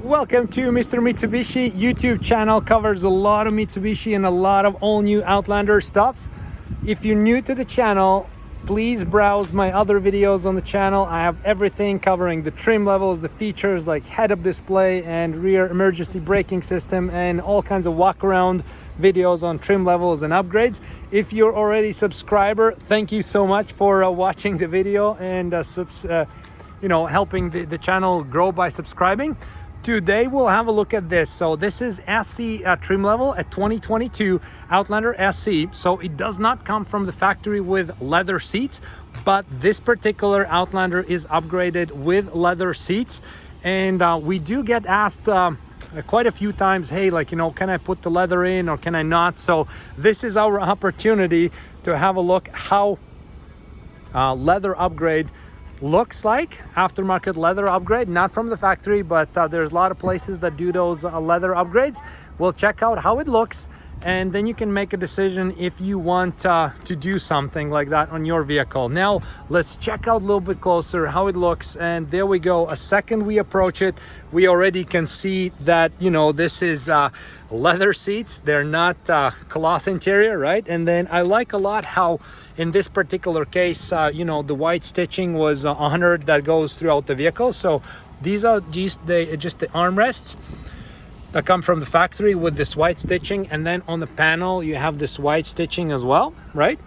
Welcome to Mr. Mitsubishi YouTube channel. Covers a lot of Mitsubishi and a lot of all new Outlander stuff. If you're new to the channel, please browse my other videos on the channel. I have everything covering the trim levels, the features like head-up display and rear emergency braking system, and all kinds of walk-around videos on trim levels and upgrades. If you're already a subscriber, thank you so much for watching the video and helping the channel grow by subscribing. Today we'll have a look at this. So this is SC trim level at 2022 Outlander SC. So it does not come from the factory with leather seats, but this particular Outlander is upgraded with leather seats. And we do get asked quite a few times, hey, can I put the leather in or can I not? So this is our opportunity to have a look how leather upgrade looks like. Aftermarket leather upgrade, not from the factory, but there's a lot of places that do those leather upgrades. We'll check out how it looks, and then you can make a decision if you want to do something like that on your vehicle. Now let's check out a little bit closer how it looks. And there we go. A second we approach it, we already can see that this is leather seats. They're not cloth interior, right? And then I like a lot how in this particular case the white stitching was 100 that goes throughout the vehicle. So these are just the armrests that come from the factory with this white stitching, and then on the panel you have this white stitching as well, right?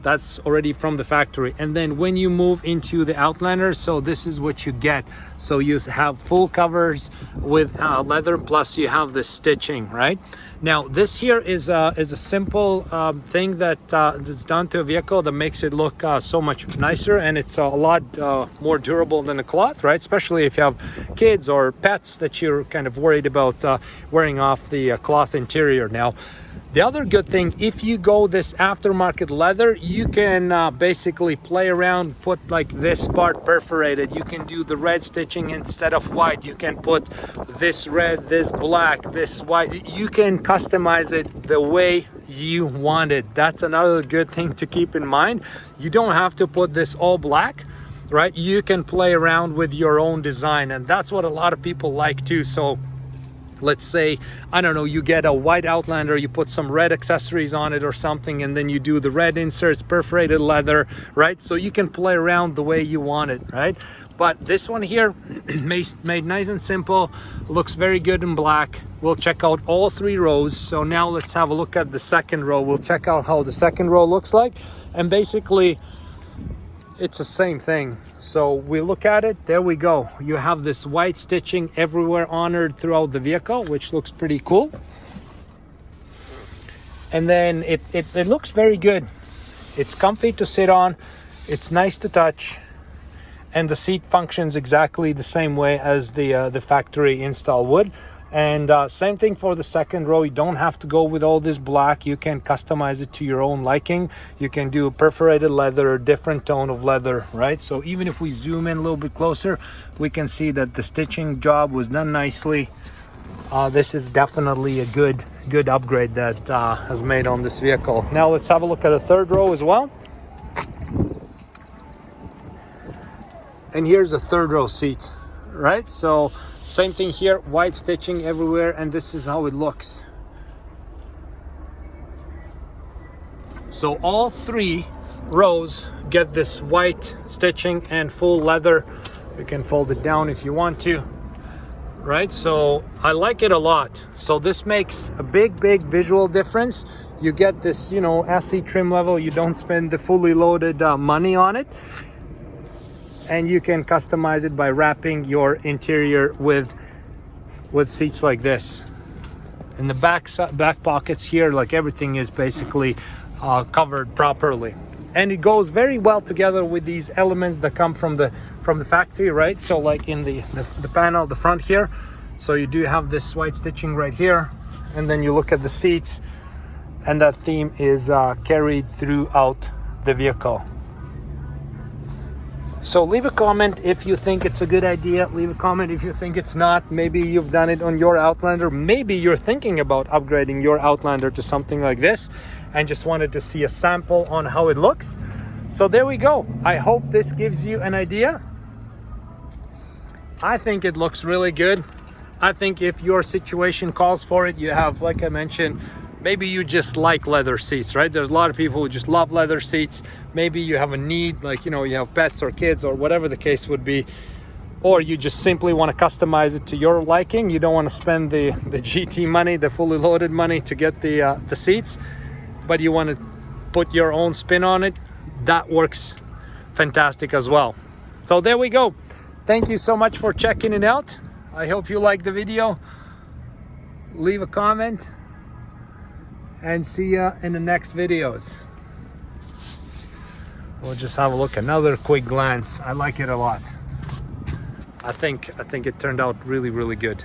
That's already from the factory. And then when you move into the Outlander, so this is what you get. So you have full covers with leather, plus you have the stitching, right? Now this here is a simple thing that's done to a vehicle that makes it look so much nicer, and it's a lot more durable than a cloth, right? Especially if you have kids or pets that you're kind of worried about wearing off the cloth interior. Now the other good thing, if you go this aftermarket leather, you can basically play around, put like this part perforated. You can do the red stitching instead of white. You can put this red, this black, this white. You can customize it the way you want it. That's another good thing to keep in mind. You don't have to put this all black, right? You can play around with your own design, and that's what a lot of people like too. So let's say, I don't know, you get a white Outlander, you put some red accessories on it or something, and then you do the red inserts, perforated leather, right? So you can play around the way you want it, right? But this one here, made nice and simple, looks very good in black. We'll check out all three rows. So now let's have a look at the second row. We'll check out how the second row looks like. And basically, it's the same thing. So we look at it, there we go. You have this white stitching everywhere honored throughout the vehicle, which looks pretty cool. And then it looks very good. It's comfy to sit on, it's nice to touch, and the seat functions exactly the same way as the factory install would. And same thing for the second row. You don't have to go with all this black. You can customize it to your own liking. You can do perforated leather, different tone of leather, right? So even if we zoom in a little bit closer, we can see that the stitching job was done nicely. This is definitely a good upgrade that has made on this vehicle. Now let's have a look at the third row as well. And here's the third row seat, right? So same thing here, white stitching everywhere, and this is how it looks. So all three rows get this white stitching and full leather. You can fold it down if you want to, right? So I like it a lot. So this makes a big visual difference. You get this, SC trim level. You don't spend the fully loaded money on it. And you can customize it by wrapping your interior with seats like this. In the back pockets here, like everything is basically covered properly, and it goes very well together with these elements that come from the factory, right? So like in the panel, the front here, so you do have this white stitching right here, and then you look at the seats, and that theme is carried throughout the vehicle. So leave a comment if you think it's a good idea. Leave a comment if you think it's not. Maybe you've done it on your Outlander. Maybe you're thinking about upgrading your Outlander to something like this and just wanted to see a sample on how it looks. So there we go. I hope this gives you an idea. I think it looks really good. I think if your situation calls for it, you have, like I mentioned, maybe you just like leather seats, right? There's a lot of people who just love leather seats. Maybe you have a need, like, you know, you have pets or kids or whatever the case would be, or you just simply want to customize it to your liking. You don't want to spend the GT money, the fully loaded money to get the seats, but you want to put your own spin on it. That works fantastic as well. So there we go. Thank you so much for checking it out. I hope you liked the video. Leave a comment and see you in the next videos. We'll just have a look, another quick glance. I like it a lot. I think it turned out really, really good.